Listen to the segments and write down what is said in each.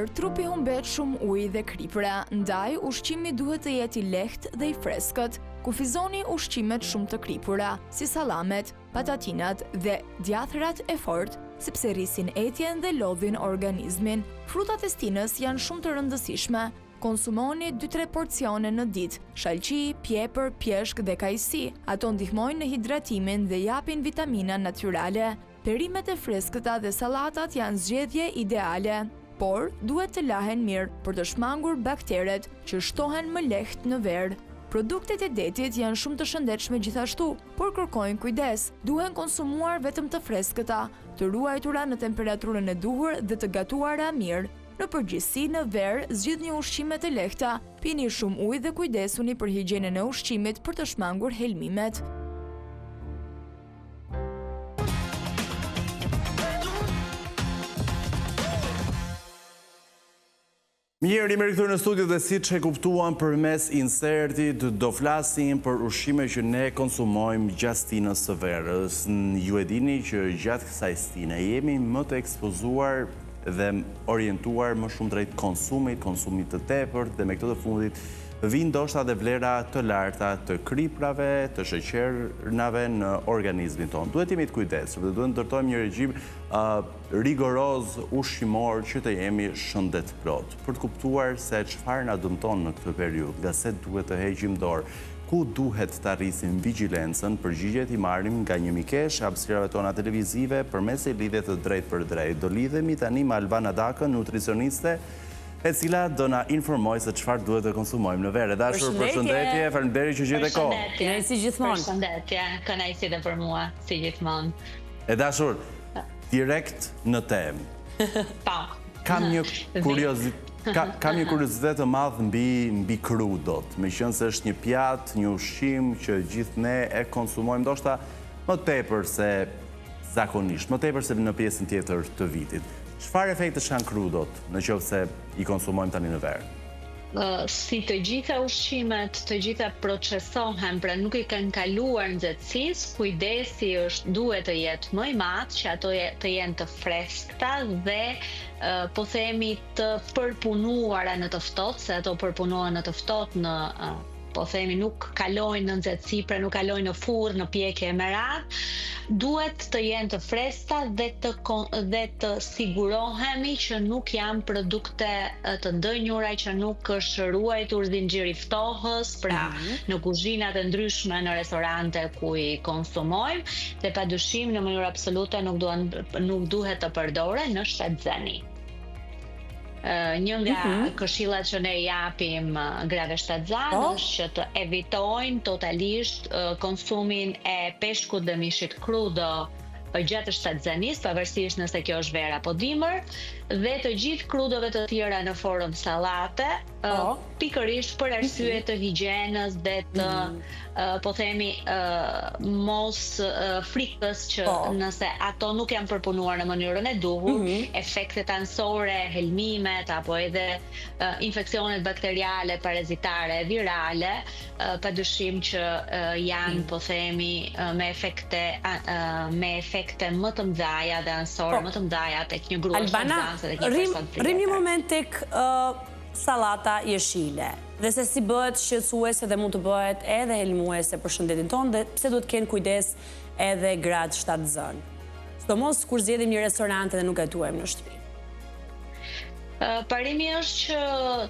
verë, trupi humbet shumë ujë dhe kripëra, ndaj ushqimi duhet të jetë i lehtë dhe i freskët. Kufizoni ushqimet shumë të kripura, si sallamet, patatinat dhe djathrat e fortë, sepse rrisin etjen dhe lodhin organizmin. Frutat e stinës janë shumë të rëndësishme. Konsumoni 2-3 porcione në ditë, shalqi, pjepër, pjeshk dhe kajsi. Ato ndihmojnë në hidratimin dhe japin vitamina natyrale. Perimet e freskëta dhe sallatat janë zgjedhje ideale, por duhet të lahen mirë për të shmangur bakteret që shtohen më lehtë në verë. Produktet e detit janë shumë të shëndetshme gjithashtu, por kërkojnë kujdes. Duhen konsumuar vetëm të freskëta, të ruajtura në temperaturën e duhur dhe të gatuara mirë. Në përgjithësi, në verë, zgjidhni ushqime të lehta, pini shumë ujë dhe kujdesuni për higjienën e ushqimit për të shmangur helmimet. Mirë, jemi rikthyer në studio dhe siç e kuptuam përmes insertit do flasim për ushqime që ne konsumojmë gjatë stinës së verës. Ju e dini që gjatë kësaj stine jemi më të ekspozuar dhe orientuar më shumë drejt konsumit të tepërt dhe me këtë të fundit vinë ndoshta dhe vlera të larta të kriprave, të sheqernave në organizmin tonë. Duhet jemi të kujdesshëm dhe duhet ndërtojmë një regjim rigoroz ushqimor që të jemi shëndetplot. Për të kuptuar se çfarë na dëmton në këtë periudhë, nga se duhet të heqim dorë, ku duhet të arrisim vigjilencën, përgjigjet i marrim nga një mikesh e hapësirave tona televizive përmes e lidhje të drejtë për drejtë. Do lidhemi tani me Albana Dakën, nutricioniste, e cila do na informoj se çfarë duhet të konsumojmë në verë. Dashur, përshëndetje, faleminderit që gjete kohë. Si gjithmonë. Përshëndetje, kënaqësi dhe për mua, si gjithmonë. E dashur, direkt në temë. Pa. Kam një kuriozitet të madh mbi krudot, meqenëse është një pjatë, një ushqim që gjithë ne e konsumojmë ndoshta më tepër se zakonisht, më tepër se në pjesën tjetër të vitit. Çfarë efektesh kanë krudot nëse i konsumojmë tani në verë? Si të gjitha ushqimet, të gjitha procesohen, pra nuk i kanë kaluar nxehtësisë, kujdesi duhet të jetë më i madh që ato të jenë të freskëta dhe po themi të përpunuara në të ftohtë, se ato përpunohen në të ftohtë në po themi nuk kalojnë në nxehtësi, pra nuk kalojnë në furrë, në pjekje me radhë, duhet të jenë të freskëta dhe të sigurohemi që nuk janë produkte të ndënjura, që nuk është ruajtur zinxhiri ftohës, pra në kuzhinat e ndryshme në restorante ku i konsumojmë, dhe padyshim në mënyrë absolute nuk duhet të përdoren në shtatzani. Një nga këshillat që ne japim grave shtatzan është që të evitojnë totalisht konsumin e peshkut dhe mishit crudo gjatë shtatzanisë, pavarësisht nëse kjo është verë apo dimër, dhe të gjithë krudove të tjera në formë sallate, pikërisht për arsye të higjienës dhe të po themi mos frikës që nëse ato nuk janë përpunuar në mënyrën e duhur, efektet anësore, helmimet apo edhe infeksionet bakteriale, parazitare, virale, padyshim që janë po themi me efekte më të mëdha dhe anësore më të mëdha tek një grup shtatzanëse dhe një person tjetër. Rrim një moment tek sallata jeshile, dhe se si bëhet shqetësuese dhe mund të bëhet edhe helmuese për shëndetin tonë, dhe pse duhet kenë kujdes edhe gratë shtatzën. Sidomos kur zgjedhim një restorante dhe nuk gatuajmë në shtëpi. Parimi është që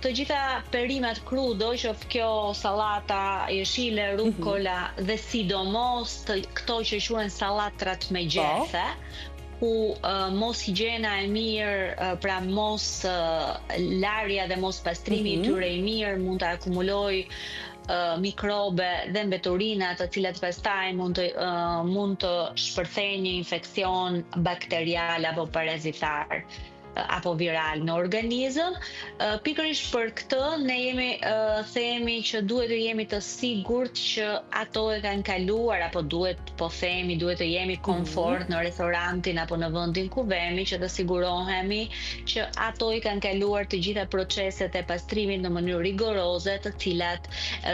të gjitha perimet crudo, qoftë kjo sallata jeshile, rukola dhe sidomos këto që quhen sallatrat me gjethe, ku mos higjiena e mirë, pra mos larja dhe mos pastrimi i tyre i mirë mund të akumuloj mikrobe dhe mbeturina, të cilat pastaj mund të shpërthejnë një infeksion bakterial apo parazitar apo viral në organizëm. Pikërisht për këtë ne themi që duhet të jemi të sigurt që ato e kanë kaluar, apo duhet të jemi komfort në restorantin apo në vendin ku vemi, që të sigurohemi që ato i kanë kaluar të gjitha proceset e pastrimit në mënyrë rigoroze, të cilat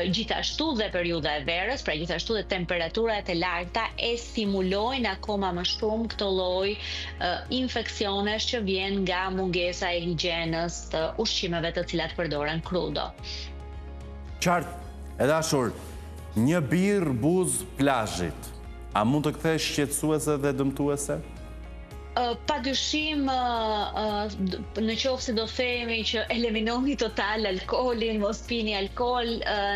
gjithashtu dhe periudha e verës, pra gjithashtu dhe temperaturat e larta e stimulojnë akoma më shumë këtë lloj infeksionesh që vjen nga mungesa e higjienës të ushqimeve të cilat përdoren krudo. Qartë, e dashur, një birë buzë plazhit, a mund të kthesh shqetësuese dhe dëmtuese? Pa dyshim, në qoftë se do themi që eliminoni total alkoolin, mos pini alkool,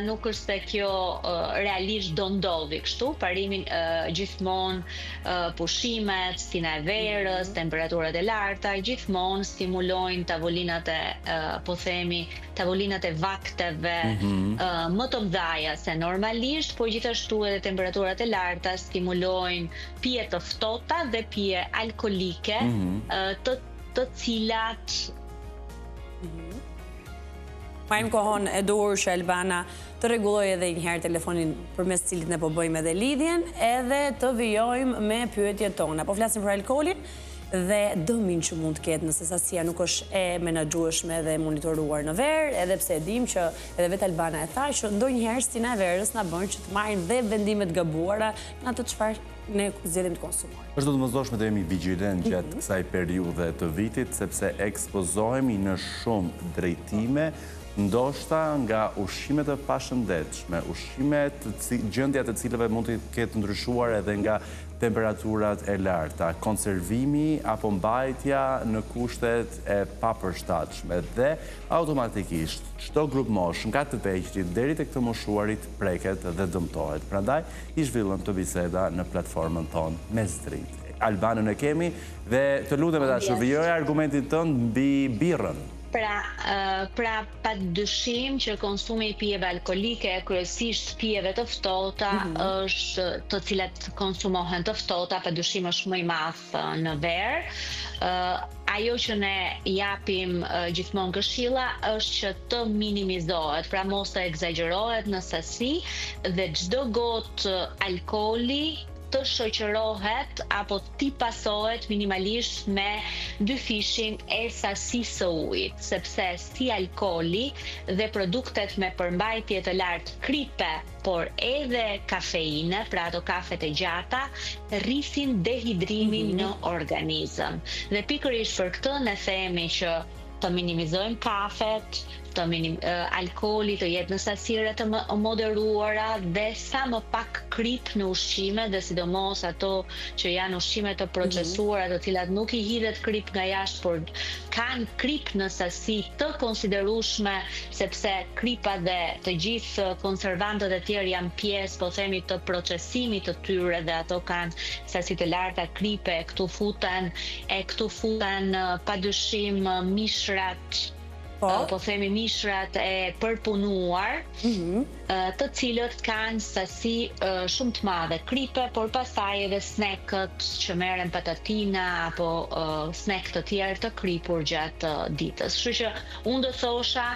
nuk është se kjo realisht do ndodhi kështu. Parimin gjithmonë pushimet, stina e verës, temperaturat e larta, gjithmonë stimulojnë tavolinat e, po themi, tavolinat e vakteve më të mëdha se normalisht, po gjithashtu edhe temperaturat e larta stimulojnë pije të ftohta dhe pije alkoolike të cilat Majmë kohon e duhur që Albana të rregulloj edhe njëherë telefonin përmes cilit ne po bëjmë edhe lidhjen, edhe të vijojmë me pyetjet tona. Po flasim për alkoolin dhe dëmin që mund të ketë nëse sasia nuk është e menaxhueshme dhe monitoruar në verë, edhe pse e dim që edhe vetë Albana e tha që ndonjëherë stina e verës na bën që të marrim dhe vendime të gabuara në atë çfarë ne zgjedhim të konsumojmë. Është do të mëzdojshme të jemi vigjilent gjatë kësaj periudhe të vitit, sepse ekspozohemi në shumë drejtime, ndoshta nga ushqimet e pashëndetshme, ushqimet gjendja të cilëve mund të ketë ndryshuar edhe nga temperaturat e larta, konservimi apo mbajtja në kushtet e papërshtatshme dhe automatikisht çdo grup mosh nga të vegjëlit deri tek të moshuarit preket dhe dëmtohet. Prandaj i zhvillëm të biseda në platformën tonë Mes Dritë. Albanën e kemi dhe të lutem me dashur vijoj argumentin tënd mbi birrën. Pra pa dyshim që konsumi i pijeve alkolike, kryesisht pijeve të ftohta, është të cilat konsumohen të ftohta, pa dyshim është më i madh në verë. Ajo që ne japim gjithmonë këshilla është që të minimizohet, pra mos të egzagerohet në sasi dhe çdo gotë alkooli të shoqërohet apo t'i pasohet minimalisht me 2 fishin e sasisë së ujit, sepse si alkooli dhe produktet me përmbajtje të lartë kripe, por edhe kafeine, pra ato kafet e gjata, rrisin dehidrimin në organizëm. Dhe pikërisht për këtë ne themi që të minimizojmë kafet, alkooli të jetë në sasire të moderuara dhe sa më pak krip në ushqime, dhe sidomos ato që janë ushqime të procesuara, të cilat nuk i hidhet krip nga jashtë, por kanë krip në sasi të konsiderueshme, sepse kripa dhe të gjithë konservantët e tjerë janë pjesë, po themi, të procesimit të tyre dhe ato kanë sasi të larta kripe, këtu futen padyshim mishrat, po themi mishrat e përpunuar, të cilët kanë sasi shumë të madhe kripe, por pastaj edhe snackët që merren patatina apo snack të tjerë të kripur gjatë ditës. Kështu që unë do thosha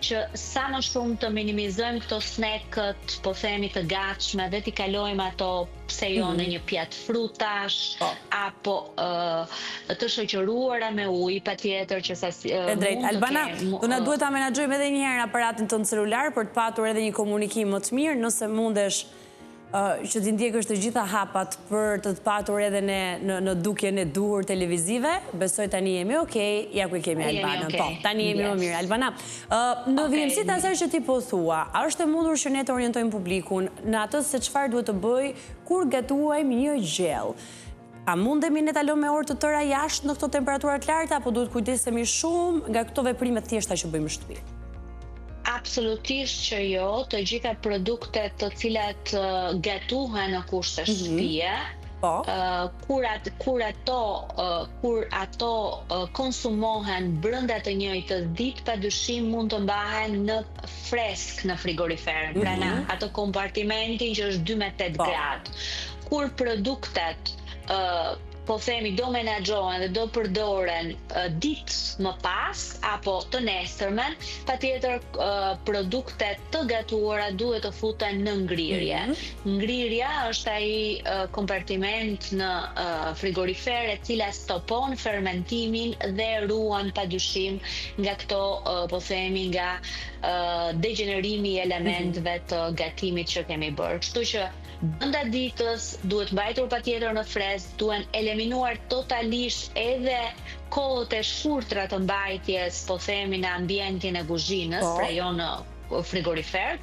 që sa më shumë të minimizojmë këto snackët, po themi të gatshme, dhe t'i kalojmë ato pse jo në një pjatë frutash apo të shoqëruara me ujë, patjetër që drejt. Albana, do na duhet ta menaxhojmë edhe një herë aparatin tonë celular për të patur edhe një komunikim më të mirë, nëse mundesh që t'i ndjekësh të gjitha hapat për të patur edhe në dukjen e duhur televizive. Besoj tani jemi okay, ja ku kemi Albanën. Po, tani jemi më mirë. Albana, në vijimësitë asaj që ti po thua, a është e mundur që ne të orientojmë publikun në atë se çfarë duhet të bëj kur gatuajmë një gjell? A mundemi ne ta lëmë me orë të tëra jashtë në këto temperatura të larta, apo duhet kujdesemi shumë nga këto veprime të thjeshta që bëjmë në shtëpi? Absolutisht që jo, të gjitha produktet të cilat gatuhen në kushte shtëpie, kur ato konsumohen brenda të njëjtës ditë, padyshim mund të mbahen në fresk në frigorifer, pra në ato kompartimentin që është 2-8 gradë. Kur produktet po themi do menaxhohen dhe do përdoren ditë më pas apo të nesërmen, patjetër produktet të gatuara duhet të futen në ngrirje. Ngrirja është ai kompartiment në frigorifer e cila stopon fermentimin dhe ruan padyshim nga këto, po themi, nga degenerimi i elementëve të gatimit që kemi bërë. Kështu që brenda ditës duhet mbajtur patjetër në fresk, duhen eliminuar totalisht edhe kohët e shkurtra të mbajtjes, po themi në ambientin e kuzhinës, pra jo në frigorifer,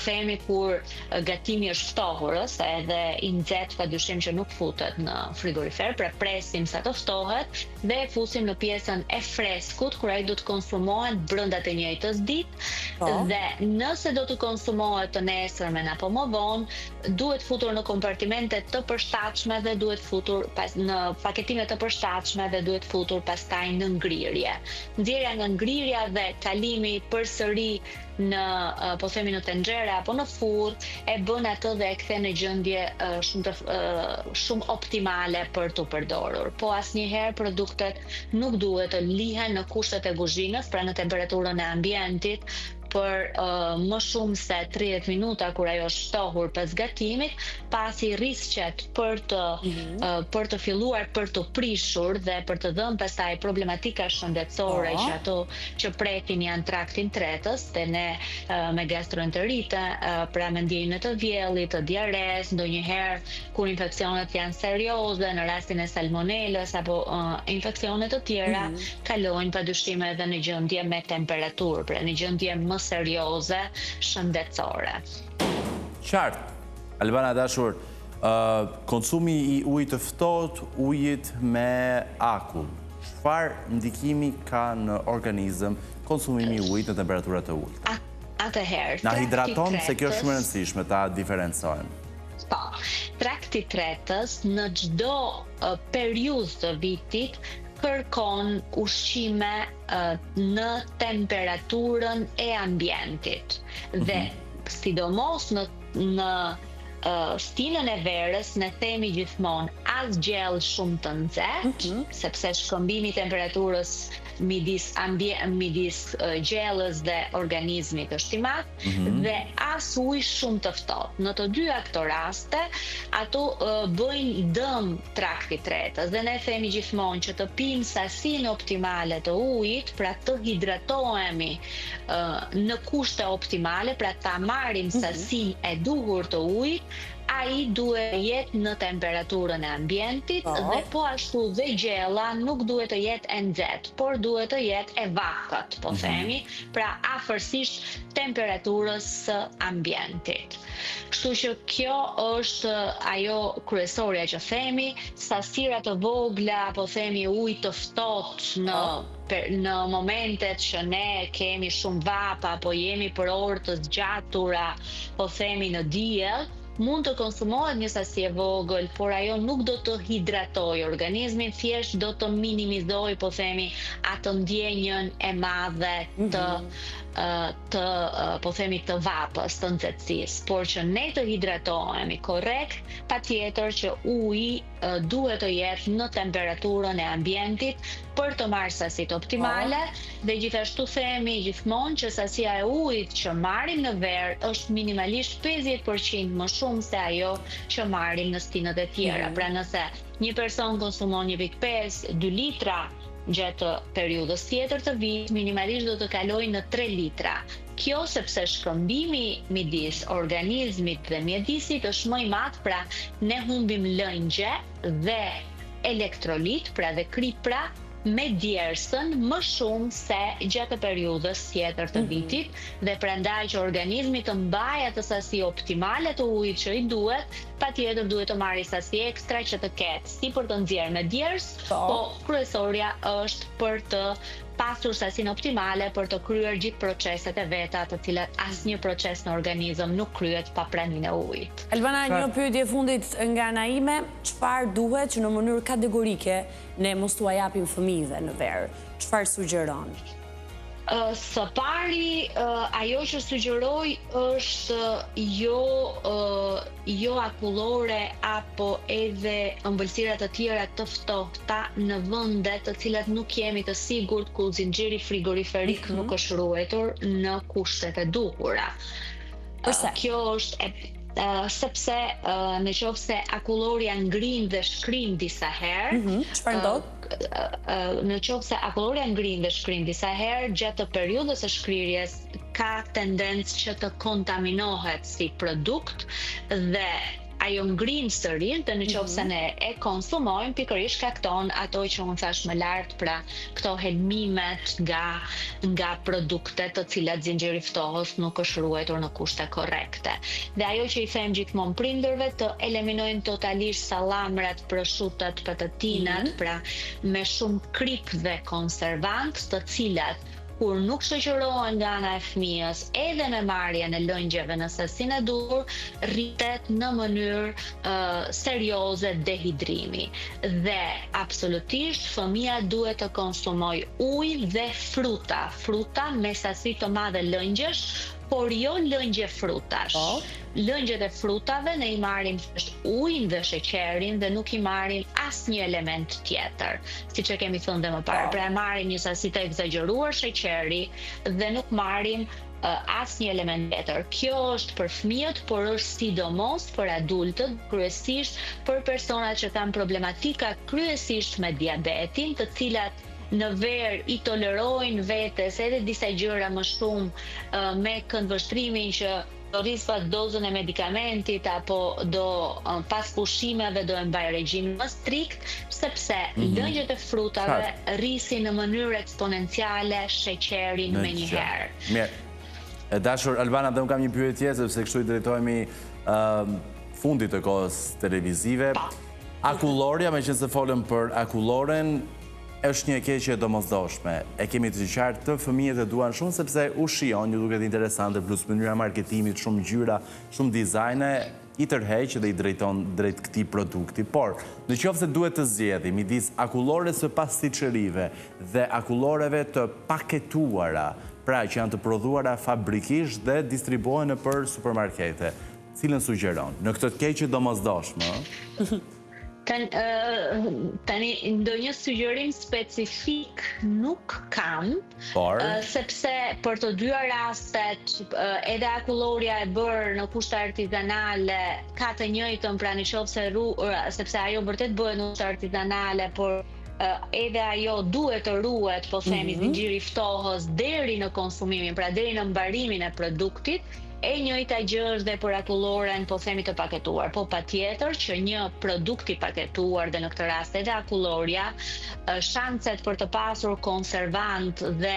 themi kur gatimi është ftohurës, edhe i nxehtë pa dyshim që nuk futet në frigorifer, pra presim sa të ftohet dhe e fusim në pjesën e freskut, kur ai do të konsumohet brenda të njëjtës ditë, dhe nëse do të konsumohet të nesërmen apo më vonë, duhet futur në kompartimente të përshtatshme dhe duhet futur në paketime të përshtatshme dhe duhet futur pastaj në ngrirje. Nxjerrja nga ngrirja dhe kalimi përsëri në po themi në tenxhere apo në furr e bën atë dhe e kthen në gjendje shumë optimale për të përdorur. Po asnjëherë produktet nuk duhet të lihen në kushtet e kuzhinës, pra në temperaturën e ambientit, për më shumë se 30 minuta kur ajo është shtohur pas gatimit, pasi rrisqet për të filluar për të prishur dhe për të dhënë pastaj problematika shëndetësore që ato që prekin janë traktin tretës, dhe ne me gastroenterite, pra me ndjenjën të vjellit, të diares, ndonjëherë kur infeksionet janë serioze, në rastin e salmonelës apo infeksionet të tjera, kalojnë padyshim edhe në gjendje me temperaturë, pra në gjendje më serioze shëndetësore. Qartë. Albana dashur, konsumi i ujit të ftohtë, ujit me akull, çfarë ndikimi ka në organizëm konsumimi i ujit në temperatura të ulta? Atëherë, na hidraton, se kjo është shumë e rëndësishme ta diferencojmë. Po, trakti tretës në çdo periudhë të vitit kërkon ushqime në temperaturën e ambientit. Dhe sidomos në stilën e verës ne themi gjithmonë as gjellë shumë të nxehtë, sepse shkëmbimi i temperaturës midis gjellës dhe organizmit është i madh, dhe as ujë shumë të ftohtë. Në të dyja këto raste, ato bëjnë dëm traktit tretës, dhe ne themi gjithmonë që të pimë sasinë optimale të ujit, pra të hidratohemi në kushte optimale, pra ta marrim sasinë e duhur të ujit, ai duhet jetë në temperaturën e ambientit dhe po ashtu dhe gjella nuk duhet të jetë e nxehtë, por duhet të jetë e vakët, po themi, pra afërsisht temperaturës së ambientit. Kështu që kjo është ajo kryesorja që themi, sasira të vogla, po themi ujë të ftohtë në momentet që ne kemi shumë vapa, po jemi për orë të zgjatura, po themi në diell, mund të konsumohet një sasi e vogël, por ajo nuk do të hidratojë organizmin, thjesht do të minimizojë, po themi, atë ndjenjën e madhe po themi të vapës, të nxehtësisë, por që ne të hidratohemi korrekt, patjetër që uji duhet të jetë në temperaturën e ambientit për të marrë sasitë optimale, dhe gjithashtu themi gjithmonë që sasia e ujit që marrim në verë është minimalisht 50% më shumë se ajo që marrim në stinët e tjera. Pra nëse një person konsumon 1.5-2 litra gjatë periudhës tjetër të vitit, minimalisht do të kalojë në 3 litra. Kjo sepse shkëmbimi midis organizmit dhe mjedisit është më i madh, pra ne humbim lëngje dhe elektrolit, pra dhe kripra, me djersën më shumë se gjatë periudhës tjetër të vitit, dhe prandaj që organizmi të mbajë atë sasi optimale të ujit që i duhet, patjetër duhet të marrë sasi ekstra që të ketë si për të nxjerrë me djers, po kryesorja është për të pasur sasinë optimale për të kryer gjithë proceset e veta, të cilat asnjë proces në organizëm nuk kryhet pa praninë e ujit. Albana, një pyetje fundit nga ana ime, çfarë duhet që në mënyrë kategorike ne mos t'u japim fëmijëve në verë? Çfarë sugjeron? Së pari, ajo që sugjeroj është jo akullore apo edhe ëmbëlsira të tjera të ftohta në vende të cilat nuk jemi të sigurt ku zinxhiri frigoriferik nuk është ruetur në kushtet e duhura. Përse? Kjo është sepse në qoftë se akulloria ngrin dhe shkrin disa herë, çfarë ndodh? Në qoftë se akulloria ngrin dhe shkrin disa herë, gjatë periudhës së shkrirjes ka tendencë që të kontaminohet si produkt, dhe ajo ngrin sërish dhe në qoftë se ne e konsumojmë, pikërisht shkakton ato që unë thash më lart, pra këto helmimet nga produktet të cilat zinxhiri ftohës nuk është ruajtur në kushte korrekte. Dhe ajo që i them gjithmonë prindërve, të eliminojnë totalisht sallamrat, prosciutat, patatinat, pra me shumë krip dhe konservant, të cilat kur nuk shoqërohen nga ana e fëmijës, edhe me marrjen e lëngjeve në sasinë e duhur, rritet në mënyrë serioze dehidrimi. Dhe absolutisht fëmia duhet të konsumojë ujë dhe fruta me sasi të madhe lëngjesh, por jo lëngje frutash. Lëngjet e frutave ne i marrim ujin dhe sheqerin dhe nuk i marrim asnjë element tjetër, siç e kemi thënë dhe më parë. Pra marrim një sasi të egzageruar sheqeri dhe nuk marrim asnjë element tjetër. Kjo është për fëmijët, por është sidomos për adultët, kryesisht për personat që kanë problematika kryesisht me diabetin, të cilat në verë i tolerojnë vetes edhe disa gjëra më shumë me këndvështrimin që do rrispat dozën e medikamentit apo do pas pushimeve do e mbaj regjimin më strikt, sepse lëngjet e frutave rrisin në mënyrë eksponenciale sheqerin me njëherë. Mirë. Dashur Albana, dhe unë kam një pyetje, sepse kështu i drejtohemi fundit të kohës televizive. Akulloria, me që se folëm për akulloren, është një keqje domosdoshme. E kemi të qartë, të fëmijët e duan shumë sepse u shijon, ju duket interesante, plus mënyra marketimit, shumë ngjyra, shumë dizajne, i tërheq dhe i drejton drejt këtij produkti. Por, në qoftë se duhet të zgjedhim midis akullores së pastiçerive dhe akulloreve të paketuara, pra që janë të prodhuara fabrikisht dhe distribuohen nëpër supermarkete, cilën sugjeron? Në këtë keqje domosdoshme, Tani ndonjë sugjerim specifik nuk kam, sepse për të dyja rastet edhe akulloria e bërë në kushte artizanale ka të njëjtën, pra në qoftë se sepse ajo vërtet bëhet në kushte artizanale, por edhe ajo duhet të ruhet, po themi, zinxhiri ftohës deri në konsumimin, pra deri në mbarimin e produktit. E njëjta gjë është dhe për akulloren, po themi, të paketuar. Po patjetër që një produkt i paketuar, dhe në këtë rast edhe akulloria, shanset për të pasur konservant dhe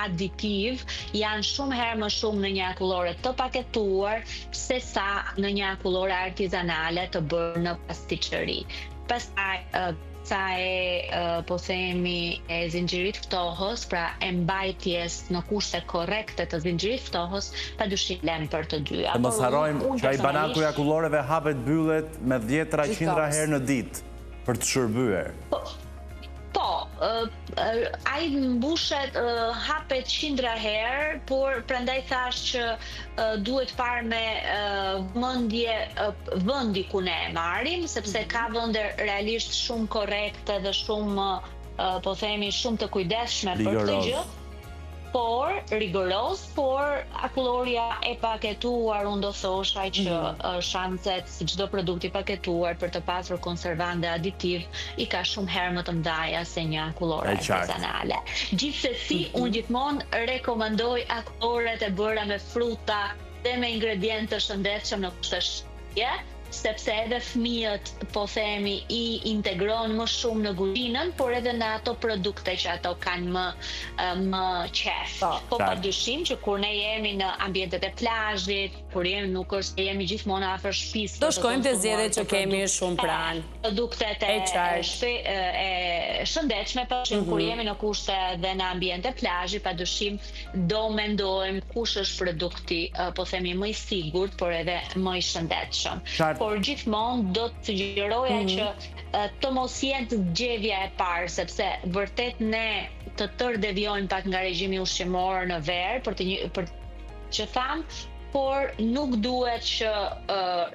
aditiv janë shumë herë më shumë në një akullore të paketuar sesa në një akullore artizanale të bërë në pastiçeri. Pastaj po themi e zinxhirit ftohës, pra e mbajtjes në kushte korrekte të zinxhirit ftohës, padyshim lëm për të dyja. Të mos harrojmë që ai banaku i akulloreve hapet mbyllet me 10-100 herë në ditë për të shërbyer. Po, ai mbushet, hapet 100 herë, por prandaj thash që duhet parë me vëmendje vendi ku ne e marrim, sepse ka vende realisht shumë korrekte dhe shumë, po themi, shumë të kujdesshme për këtë gjë. Por, rigoroz, por akulloria e paketuar, unë do thosha që shanset si çdo produkt i paketuar për të pasur konservant dhe aditiv i ka shumë herë më të mëdha se një akullore artizanale. Gjithsesi, unë gjithmonë rekomandoj akulloret e bëra me fruta dhe me ingredientë të shëndetshëm në kushte shije, sepse edhe fëmijët, po themi, i integron më shumë në kuzhinën, por edhe në ato produkte që ato kanë më qef. Po padyshim që kur ne jemi në ambientet e plazhit, kur jemi nuk është se jemi gjithmonë afër shtëpisë. Do shkojmë te zgjedhjet që kemi shumë pranë. Produktet e shëndetshme, padyshim kur jemi në kushte dhe në ambiente plazhi, padyshim do mendojmë kush është produkti, po themi, më i sigurt, por edhe më i shëndetshëm. Por gjithmonë do të sugjeroja që të mos jetë zgjedhja e parë, sepse vërtet ne të tërë devijojmë pak nga regjimi ushqimor në verë, për që thamë, por nuk duhet që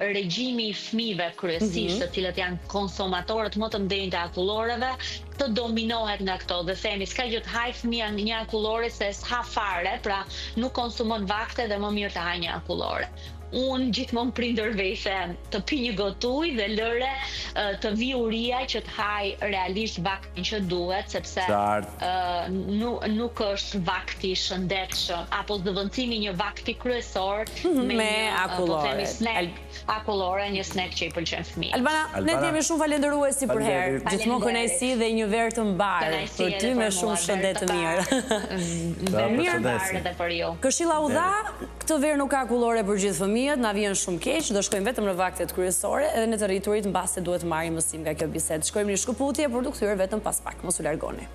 regjimi i fëmijëve kryesisht, të cilët janë konsumatorët më të mëdhenj të akulloreve, të dominohet nga këto dhe themi s'ka gjë të haj fëmia një akullore se s'ha fare, pra nuk konsumon vakte dhe më mirë të haj një akullore. unë gjithmonë prindërve i them të pi një gotë ujë dhe lëre të vi uria që të haj realisht vaktin që duhet, sepse nuk është vakti i shëndetshëm apo zëvendësimi një vakti kryesor me akullore. Akullore, një snack që i pëlqen fëmijët. Albana, ne jemi shumë falenderuesi për herë. Gjithmonë kënaqësi dhe një verë të mbarë për ty me shumë shëndet të mirë. Mirë mbarë edhe për ju. Këshilla u dha, këtë verë nuk ka akullore për gjithë fëmijët, na vjen shumë keq, do shkojmë vetëm në vaktet kryesore edhe në të rriturit mbas se duhet marrim mësim nga kjo bisedë. Shkojmë në shkëputje për të kthyer vetëm pas pak. Mos u largoni.